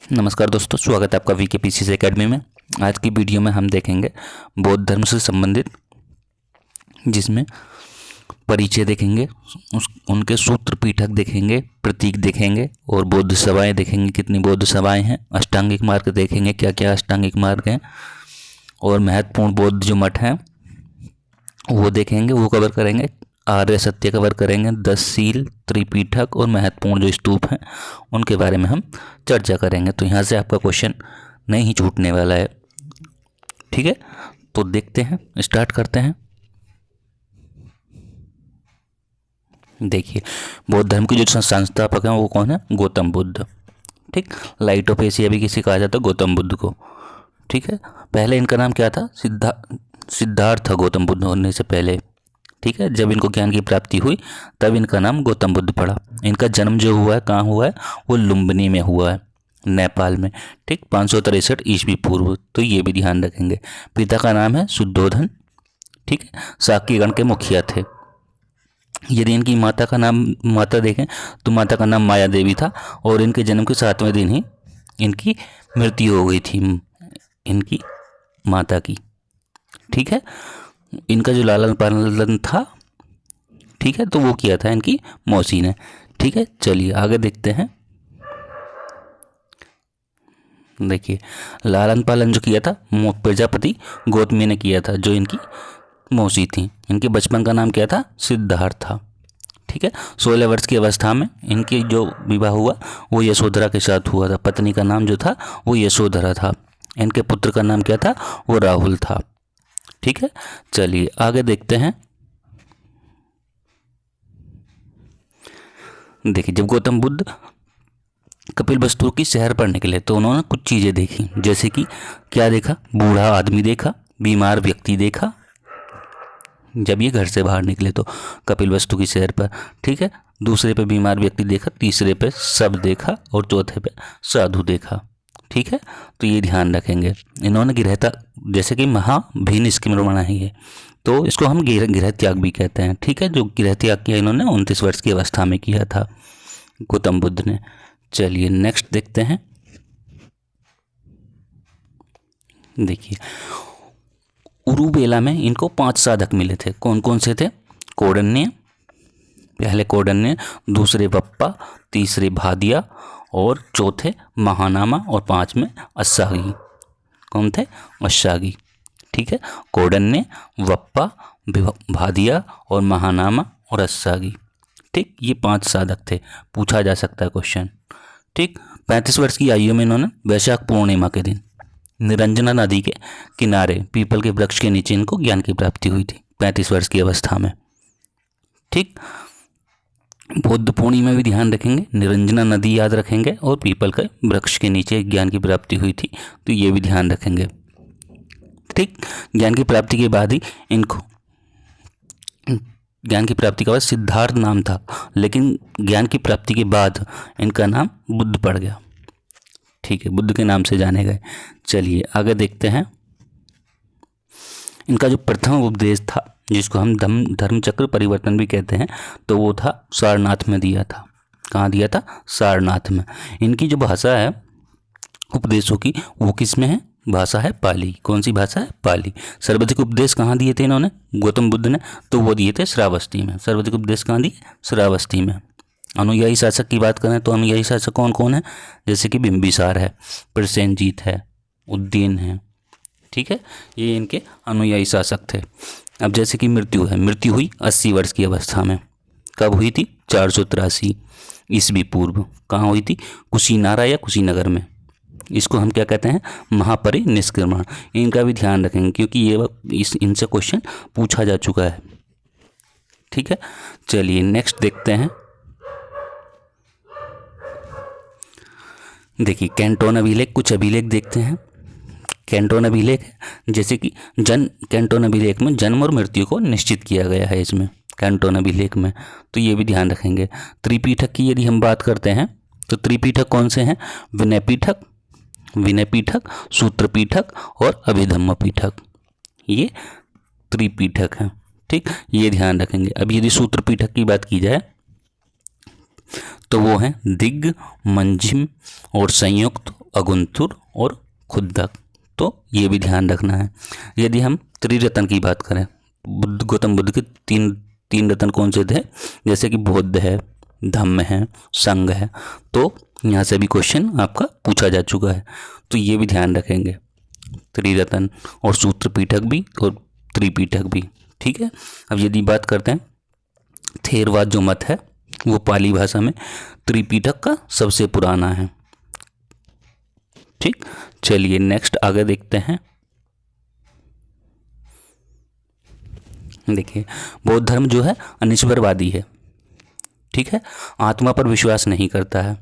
नमस्कार दोस्तों, स्वागत है आपका वीके पीसीसी एकेडमी में। आज की वीडियो में हम देखेंगे बौद्ध धर्म से संबंधित, जिसमें परिचय देखेंगे, उनके सूत्र पीठक देखेंगे, प्रतीक देखेंगे और बौद्ध सभाएं देखेंगे, कितनी बौद्ध सभाएं हैं। अष्टांगिक मार्ग देखेंगे, क्या क्या अष्टांगिक मार्ग हैं, और महत्वपूर्ण बौद्ध जो मठ हैं वो देखेंगे, वो कवर करेंगे। आर्य सत्य कवर करेंगे, 10 शील, त्रिपीठक और महत्वपूर्ण जो स्तूप हैं उनके बारे में हम चर्चा करेंगे। तो यहाँ से आपका क्वेश्चन नहीं ही छूटने वाला है, ठीक है। तो देखते हैं, स्टार्ट करते हैं। देखिए, बौद्ध धर्म के जो संस्थापक हैं वो कौन है? गौतम बुद्ध, ठीक। लाइट ऑफ एशिया भी किसी कहा जाता है गौतम बुद्ध को, ठीक है। पहले इनका नाम क्या था? सिद्धार्थ था गौतम बुद्ध होने से पहले, ठीक है। जब इनको ज्ञान की प्राप्ति हुई तब इनका नाम गौतम बुद्ध पड़ा। इनका जन्म जो हुआ है कहाँ हुआ है? वो लुम्बिनी में हुआ है, नेपाल में, ठीक। 563 ईस्वी पूर्व। तो ये भी ध्यान रखेंगे। पिता का नाम है शुद्धोधन, ठीक है। शाक्यगण के मुखिया थे। यदि इनकी माता देखें तो माता का नाम माया देवी था, और इनके जन्म के 7वें दिन ही इनकी मृत्यु हो गई थी, इनकी माता की, ठीक है। इनका जो लालन पालन था, ठीक है, तो वो किया था इनकी मौसी ने, ठीक है। चलिए आगे देखते हैं। देखिए, लालन पालन जो किया था प्रजापति गौतमी ने किया था, जो इनकी मौसी थी। इनके बचपन का नाम क्या था? सिद्धार्थ था, ठीक है। 16 वर्ष की अवस्था में इनकी जो विवाह हुआ वो यशोधरा के साथ हुआ था। पत्नी का नाम जो था वो यशोधरा था। इनके पुत्र का नाम क्या था? वो राहुल था, ठीक है। चलिए आगे देखते हैं। देखिए, जब गौतम बुद्ध कपिलवस्तु की शहर पर निकले तो उन्होंने कुछ चीज़ें देखी, जैसे कि क्या देखा? बूढ़ा आदमी देखा, बीमार व्यक्ति देखा, जब ये घर से बाहर निकले तो कपिलवस्तु की शहर पर, ठीक है। दूसरे पे बीमार व्यक्ति देखा, तीसरे पे शव देखा और चौथे पे साधु देखा, ठीक है। तो ये ध्यान रखेंगे। इन्होंने गृहता, जैसे कि महाभीन स्कीम बनाई है, तो इसको हम गृह त्याग भी कहते हैं, ठीक है। जो गृह त्याग किया इन्होंने 29 वर्ष की अवस्था में किया था गौतम बुद्ध ने। चलिए नेक्स्ट देखते हैं। देखिए, उरुबेला में इनको 5 साधक मिले थे। कौन कौन से थे? कौंडिन्य, पहले कौंडिन्य, दूसरे बप्पा, तीसरे भादिया और चौथे महानामा और 5वें अश्शागी। कौन थे? अश्शागी, ठीक है। कौंडिन्य, वप्पा, भादिया और महानामा और अश्शागी, ठीक। ये 5 साधक थे। पूछा जा सकता है क्वेश्चन, ठीक। 35 वर्ष की आयु में इन्होंने वैशाख पूर्णिमा के दिन निरंजना नदी के किनारे पीपल के वृक्ष के नीचे इनको ज्ञान की प्राप्ति हुई थी, 35 वर्ष की अवस्था में, ठीक। बौद्ध पूर्णिमा में भी ध्यान रखेंगे, निरंजना नदी याद रखेंगे और पीपल के वृक्ष के नीचे ज्ञान की प्राप्ति हुई थी, तो ये भी ध्यान रखेंगे, ठीक। ज्ञान की प्राप्ति के बाद ही इनको, ज्ञान की प्राप्ति के बाद सिद्धार्थ नाम था, लेकिन ज्ञान की प्राप्ति के बाद इनका नाम बुद्ध पड़ गया, ठीक है। बुद्ध के नाम से जाने गए। चलिए आगे देखते हैं। इनका जो प्रथम उपदेश था, जिसको हम धर्म चक्र परिवर्तन भी कहते हैं, तो वो था सारनाथ में दिया था। कहाँ दिया था? सारनाथ में। इनकी जो भाषा है उपदेशों की, वो किस में है? भाषा है पाली। कौन सी भाषा है? पाली। सर्वाधिक उपदेश कहाँ दिए थे इन्होंने, गौतम बुद्ध ने? तो वो दिए थे श्रावस्ती में। सर्वाधिक उपदेश कहाँ दिए? श्रावस्ती में। अनुयायी शासक की बात करें तो अनुयायी शासक कौन कौन है? जैसे कि बिंबिसार है, प्रसेनजीत है, उज्जैन है, ठीक है। ये इनके अनुयायी शासक थे। अब जैसे कि मृत्यु है, मृत्यु हुई 80 वर्ष की अवस्था में। कब हुई थी? 483 ईस्वी पूर्व। कहाँ हुई थी? कुशीनारा या कुशीनगर में। इसको हम क्या कहते हैं? महापरिनिष्क्रमण। इनका भी ध्यान रखेंगे, क्योंकि ये इनसे क्वेश्चन पूछा जा चुका है, ठीक है। चलिए नेक्स्ट देखते हैं। देखिए, कैंटोन अभिलेख, कुछ अभिलेख देखते हैं। कैंटोन अभिलेख, जैसे कि कैंटोन अभिलेख में जन्म और मृत्यु को निश्चित किया गया है इसमें, कैंटोन अभिलेख में, तो ये भी ध्यान रखेंगे। त्रिपीठक की यदि हम बात करते हैं तो त्रिपीठक कौन से हैं? विनय पीठक, सूत्र पीठक और अभिधम्म पीठक, ये त्रिपीठक हैं, ठीक। ये ध्यान रखेंगे। अब यदि सूत्र पीठक की बात की जाए तो वो हैं दिग्ग, मंजिम और संयुक्त अगुंतुर और खुद्दक। तो ये भी ध्यान रखना है। यदि हम त्रिरत्न की बात करें, गौतम बुद्ध के तीन रत्न कौन से थे? जैसे कि बुद्ध है, धम्म है, संघ है। तो यहाँ से भी क्वेश्चन आपका पूछा जा चुका है, तो ये भी ध्यान रखेंगे, त्रिरत्न और सूत्र पीठक भी और त्रिपीठक भी। ठीक है। अब यदि बात करते हैं थेरवाद जो मत है वो पाली भाषा में त्रिपीठक का सबसे पुराना है। ठीक, चलिए नेक्स्ट आगे देखते हैं। देखिए, बौद्ध धर्म जो है अनिश्वरवादी है। ठीक है, आत्मा पर विश्वास नहीं करता है,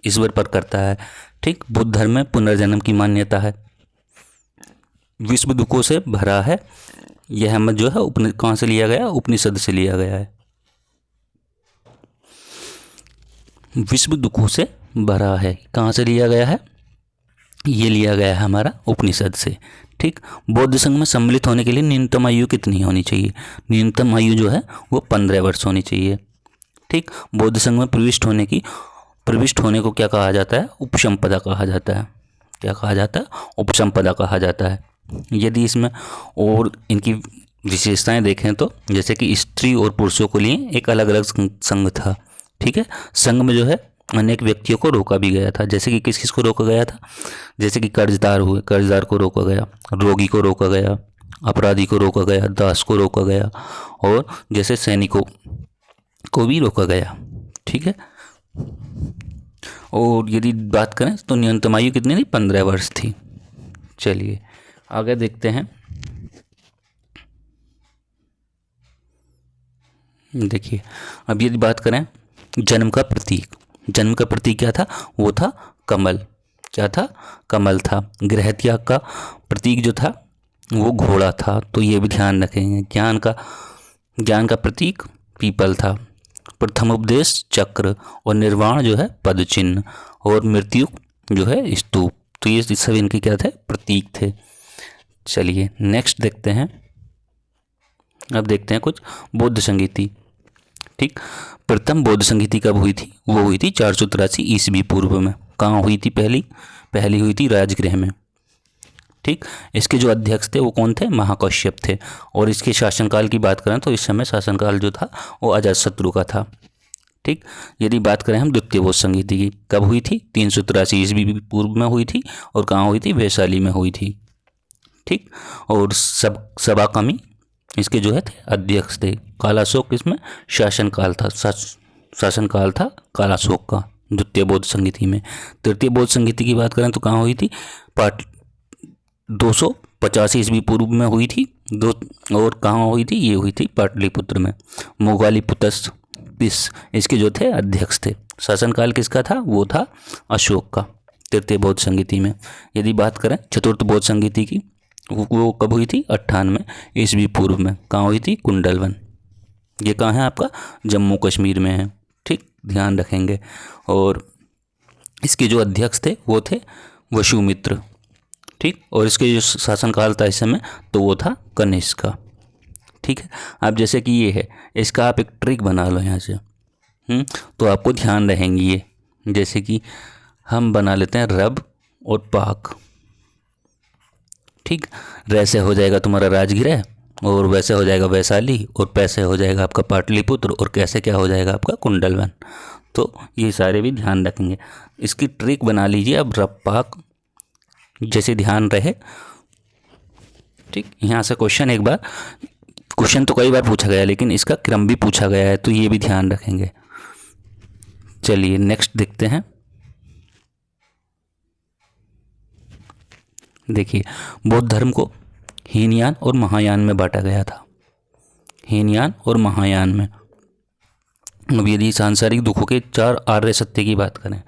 ईश्वर पर करता है। ठीक, बुद्ध धर्म में पुनर्जन्म की मान्यता है, विश्व दुखों से भरा है। यह मत जो है कहाँ से लिया गया? उपनिषद से लिया गया है। विश्व दुखों से भरा है कहाँ से लिया गया है? ये लिया गया है हमारा उपनिषद से। ठीक, बौद्ध संघ में सम्मिलित होने के लिए न्यूनतम आयु कितनी होनी चाहिए? न्यूनतम आयु जो है वो 15 वर्ष होनी चाहिए। ठीक, बौद्ध संघ में प्रविष्ट होने को क्या कहा जाता है? उपसंपदा कहा जाता है। क्या कहा जाता है? उपसंपदा कहा जाता है। यदि इसमें और इनकी विशेषताएं देखें तो जैसे कि स्त्री और पुरुषों के लिए एक अलग अलग संघ था। ठीक है, संघ में जो है अनेक व्यक्तियों को रोका भी गया था। जैसे कि किस किस को रोका गया था? जैसे कि कर्जदार को रोका गया, रोगी को रोका गया, अपराधी को रोका गया, दास को रोका गया, और जैसे सैनिकों को भी रोका गया। ठीक है, और यदि बात करें तो न्यूनतम आयु कितनी थी? 15 वर्ष थी। चलिए आगे देखते हैं। देखिए, अब यदि बात करें जन्म का प्रतीक क्या था? वो था कमल। क्या था? कमल था। गृह त्याग का प्रतीक जो था वो घोड़ा था। तो ये भी ध्यान रखेंगे। ज्ञान का प्रतीक पीपल था। प्रथम उपदेश चक्र, और निर्वाण जो है पद चिन्ह, और मृत्यु जो है स्तूप। तो ये सब इनके क्या थे? प्रतीक थे। चलिए नेक्स्ट देखते हैं। अब देखते हैं कुछ बौद्ध संगीति। ठीक, प्रथम बौद्ध संगीति कब हुई थी? वो हुई थी 483 ईस्वी पूर्व में। कहाँ हुई थी? पहली हुई थी राजगृह में। ठीक, इसके जो अध्यक्ष थे वो कौन थे? महाकश्यप थे। और इसके शासनकाल की बात करें तो इस समय शासनकाल जो था वो अजातशत्रु का था। ठीक, यदि बात करें हम द्वितीय बौद्ध संगीति की, कब हुई थी? 383 ईस्वी पूर्व में हुई थी। और कहाँ हुई थी? वैशाली में हुई थी। ठीक, और सबाकमी इसके जो है थे अध्यक्ष थे। कालाशोक इसमें शासनकाल था कालाशोक का द्वितीय बौद्ध संगीति में। तृतीय बौद्ध संगीति की बात करें तो कहाँ हुई थी? 285 ईस्वी पूर्व में हुई थी। और कहाँ हुई थी? ये हुई थी पाटलिपुत्र में। मोगालीपुत्रस इसके जो थे अध्यक्ष थे। शासनकाल किसका था? वो था अशोक का तृतीय बौद्ध संगीति में। यदि बात करें चतुर्थ बौद्ध संगीति की, वो कब हुई थी? 98 ईस्वी पूर्व में। कहाँ हुई थी? कुंडलवन। ये कहाँ है आपका? जम्मू कश्मीर में है। ठीक, ध्यान रखेंगे। और इसके जो अध्यक्ष थे वो थे वसुमित्र। ठीक, और इसके जो शासनकाल था इस समय तो वो था कनिष्क का। ठीक है, अब जैसे कि ये है, इसका आप एक ट्रिक बना लो यहाँ से। तो आपको ध्यान रहेंगी ये। जैसे कि हम बना लेते हैं रब और पाक। ठीक, रैसे हो जाएगा तुम्हारा राजगृह, और वैसे हो जाएगा वैशाली, और पैसे हो जाएगा आपका पाटलिपुत्र, और कैसे क्या हो जाएगा आपका कुंडलवन। तो ये सारे भी ध्यान रखेंगे। इसकी ट्रिक बना लीजिए अब रब पाक जैसे ध्यान रहे। ठीक, यहाँ से क्वेश्चन तो कई बार पूछा गया, लेकिन इसका क्रम भी पूछा गया है, तो ये भी ध्यान रखेंगे। चलिए नेक्स्ट देखते हैं। देखिए, बौद्ध धर्म को हीनयान और महायान में बांटा गया था। हीनयान और महायान में। अब यदि सांसारिक दुखों के 4 आर्य सत्य की बात करें,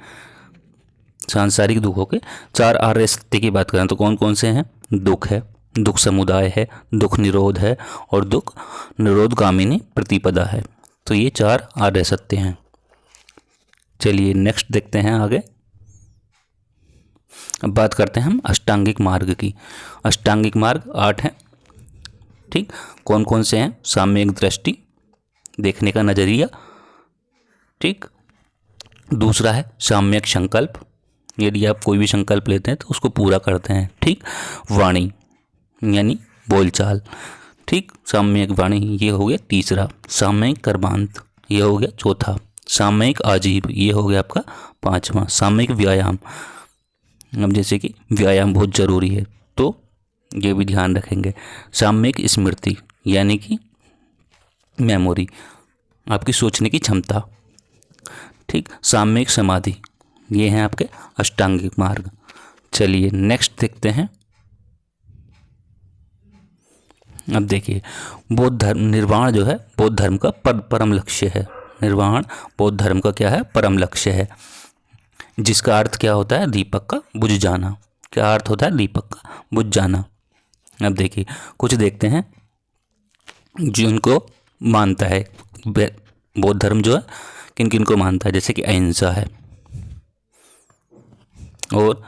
सांसारिक दुखों के 4 आर्य सत्य की बात करें तो कौन कौन से हैं? दुख है, दुख समुदाय है, दुख निरोध है, और दुख निरोधगामिनी प्रतिपदा है। तो ये 4 आर्य सत्य हैं। चलिए नेक्स्ट देखते हैं आगे। अब बात करते हैं हम अष्टांगिक मार्ग की। अष्टांगिक मार्ग 8 हैं। ठीक, कौन कौन से हैं? साम्यक दृष्टि, देखने का नजरिया। ठीक, दूसरा है साम्यक संकल्प, यदि आप कोई भी संकल्प लेते हैं तो उसको पूरा करते हैं। ठीक, वाणी यानी बोलचाल। ठीक, सामयिक वाणी ये हो गया तीसरा। सामयिक कर्मांत ये हो गया चौथा। सामयिक आजीव ये हो गया आपका पांचवा। सामयिक व्यायाम, अब जैसे कि व्यायाम बहुत ज़रूरी है तो ये भी ध्यान रखेंगे। सामयिक स्मृति यानी कि मेमोरी, आपकी सोचने की क्षमता। ठीक, सामयिक समाधि ये हैं आपके अष्टांगिक मार्ग। चलिए नेक्स्ट देखते हैं। अब देखिए, बौद्ध धर्म, निर्वाण जो है बौद्ध धर्म का परम लक्ष्य है। निर्वाण बौद्ध धर्म का क्या है? परम लक्ष्य है, जिसका अर्थ क्या होता है? दीपक का बुझ जाना। क्या अर्थ होता है? दीपक का बुझ जाना। अब देखिए कुछ देखते हैं जिनको मानता है बौद्ध धर्म जो है, किन किन को मानता है, जैसे कि अहिंसा है और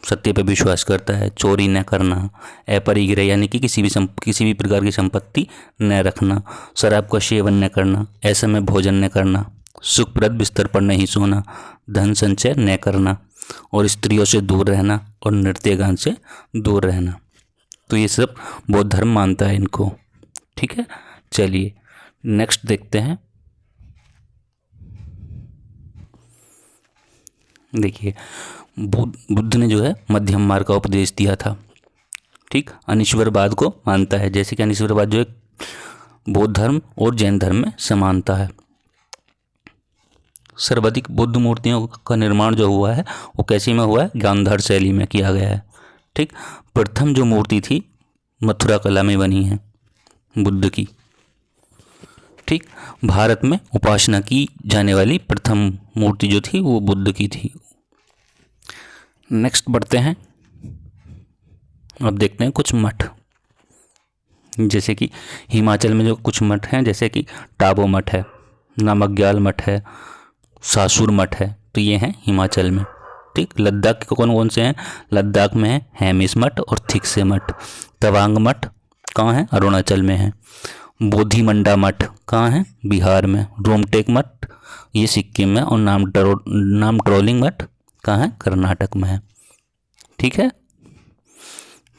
सत्य पे विश्वास करता है। चोरी न करना, अपरिग्रह यानी कि किसी भी प्रकार की संपत्ति न रखना। शराब का सेवन न करना, असमय भोजन न करना, सुखप्रद बिस्तर पर नहीं सोना, धन संचय न करना और स्त्रियों से दूर रहना और नृत्य गान से दूर रहना। तो ये सब बौद्ध धर्म मानता है इनको। ठीक है, चलिए नेक्स्ट देखते हैं। देखिए, बुद्ध ने जो है मध्यम मार्ग का उपदेश दिया था। ठीक, अनिश्वरवाद को मानता है, जैसे कि अनिश्वरवाद जो है बौद्ध धर्म और जैन धर्म में समानता है। सर्वाधिक बुद्ध मूर्तियों का निर्माण जो हुआ है वो कैसी में हुआ है? गांधार शैली में किया गया है। ठीक, प्रथम जो मूर्ति थी मथुरा कला में बनी है बुद्ध की। ठीक, भारत में उपासना की जाने वाली प्रथम मूर्ति जो थी वो बुद्ध की थी। नेक्स्ट बढ़ते हैं। अब देखते हैं कुछ मठ, जैसे कि हिमाचल में जो कुछ मठ हैं, जैसे कि टाबो मठ है, नामग्याल मठ है, सासुर मठ है, तो ये हैं हिमाचल में। ठीक, लद्दाख के कौन कौन से हैं? लद्दाख में है हेमिस मठ और थिकसे मठ। तवांग मठ कहाँ है? अरुणाचल में है। बोधिमंडा मठ कहाँ है? बिहार में। रोमटेक मठ ये सिक्किम में, और नामट्रोलिंग मठ कहाँ है? कर्नाटक में है। ठीक है,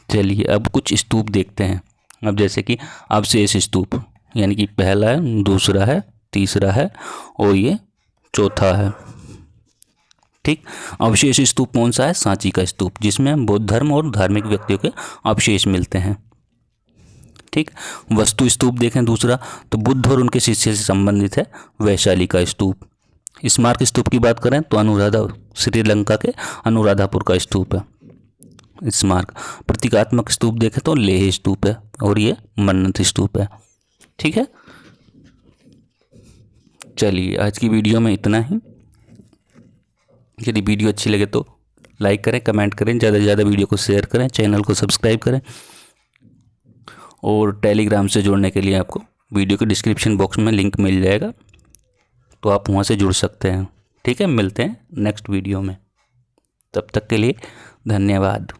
चलिए अब कुछ स्तूप देखते हैं। अब जैसे कि अवशेष स्तूप, यानी कि पहला है, दूसरा है, तीसरा है और ये चौथा है। ठीक, अवशेष स्तूप कौन सा है? सांची का स्तूप, जिसमें बौद्ध धर्म और धार्मिक व्यक्तियों के अवशेष मिलते हैं। ठीक, वस्तु स्तूप देखें दूसरा, तो बुद्ध और उनके शिष्य से संबंधित है वैशाली का स्तूप। स्मारक स्तूप की बात करें तो अनुराधा, श्रीलंका के अनुराधापुर का स्तूप है स्मारक। प्रतीकात्मक स्तूप देखें तो लेह स्तूप है और ये मन्नत स्तूप है। ठीक है, चलिए आज की वीडियो में इतना ही। यदि वीडियो अच्छी लगे तो लाइक करें, कमेंट करें, ज़्यादा से ज़्यादा वीडियो को शेयर करें, चैनल को सब्सक्राइब करें और टेलीग्राम से जुड़ने के लिए आपको वीडियो के डिस्क्रिप्शन बॉक्स में लिंक मिल जाएगा, तो आप वहाँ से जुड़ सकते हैं। ठीक है, मिलते हैं नेक्स्ट वीडियो में, तब तक के लिए धन्यवाद।